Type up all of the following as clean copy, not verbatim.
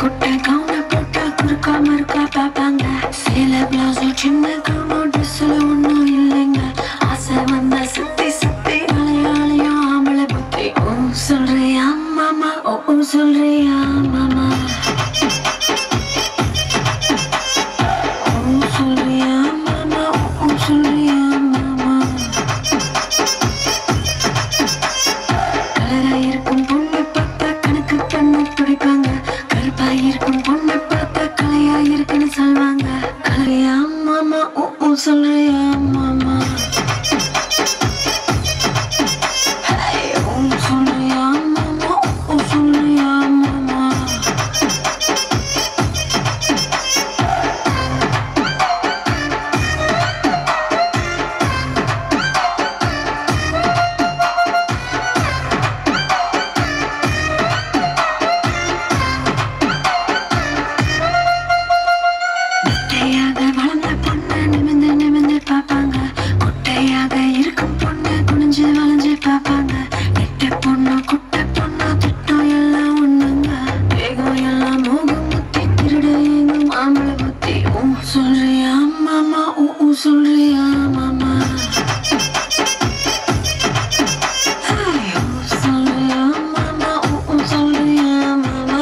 குட்டை கவுன போட்டா குறுக்கா மறுக்கா பாப்பாங்க. சேலை பிளவுஸோ சின்ன கவுனோ ட்ரெஸ்ல ஒன்னும் இல்லைங்க. ஆசை வந்த சுத்தி சுத்தி அலையாளையும் ஆம்பளை புத்தி. ஓ சொல்றியா மாமா, ஓ சொல்றியா மாமா, ஓ சொல்றியா மாமா, ஓ சொல்றியா மாமா. கலரா இருக்கும் பொண்ணு பார்த்தா கணக்கு பண்ண துடிப்பாங்க. கருப்பா இருக்கும் பொண்ணு பார்த்தா கலையா இருக்குன்னு சொல்வாங்க. கலையா மாமா, ஓ சொல்றியா மாமா, ஓ சொல்றியா மாமா, ஓ சொல்றியா மாமா. குட்டையாக வளர்ந்த பொண்ணு நிமிந்து நிமிந்து பார்ப்பாங்க. குட்டையாக இருக்கும் பொண்ணு குனிஞ்சு வளைஞ்சு பார்ப்பாங்க. எட்ட பொண்ணு குட்டை பொண்ணு திட்டம் எல்லாம் ஒண்ணுங்க. வேகம் எல்லாம் மோகம் முத்தி திருட எங்கும் ஆம்பளை புத்தி. ஓ சொல்றியா மாமா, ஓ சொல்றியா மாமா, ஓ சொல்றியா மாமா, ஓ சொல்றியா மாமா.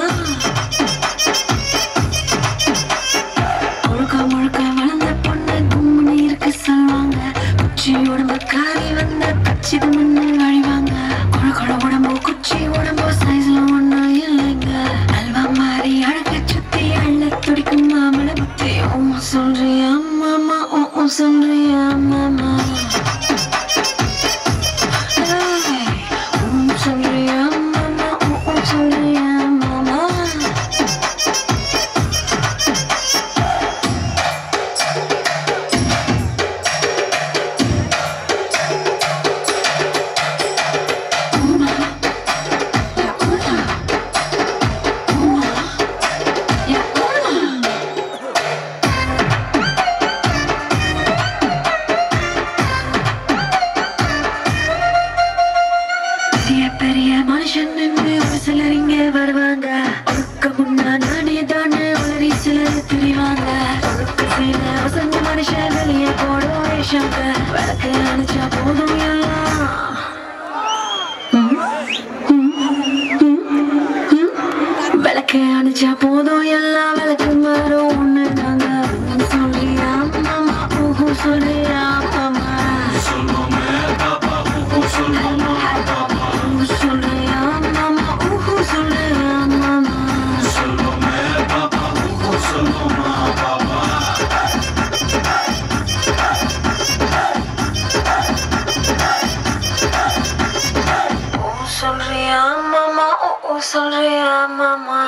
முழுக்க முழுக்க வளர்ந்த பொண்ணு கும்முனு இருக்க சொல்வாங்க. குச்சி உடம்பு காரி வந்த கச்சிது மண்ணு வழிவாங்க. கொழ கொழ உடம்போ குச்சி உடம்போ சைஸ்ல ஒண்ணு இல்லைங்க. அல்வா மாறி அழக சுத்தி அள்ள துடிக்கும் மாமலை புத்தி. ஓ சொல்றியா மாமா, ஓ சொல்றியா மாமா, ஓ சொல்றியா மாமா, ஓ சொல்றியா மாமா. பெரிய பெரிய மனுஷன் நின்று ஒரு சிலர் இங்க வருவாங்க. ஒழுக்க முன்னா நானே தானே உளறி சிலர் திரிவாங்க. ஒழுக்க சில வசந்த மனுஷன் வெளியே போடும் வேஷங்க. விளக்கு அணைச்சா போதும் எல்லாம் விளக்கு அணைச்சா போதும் எல்லாம் விளக்கு மாறும் ஒண்ணு தாங்க. சொல்றியா மாமா, ஓஹோ சொல்றியா மாமா, சொல்றியா மாமா, ஓஹோ சொல்றியா மாமா. ஓ சொல்றியா மாமா, ஓ சொல்றியா மாமா.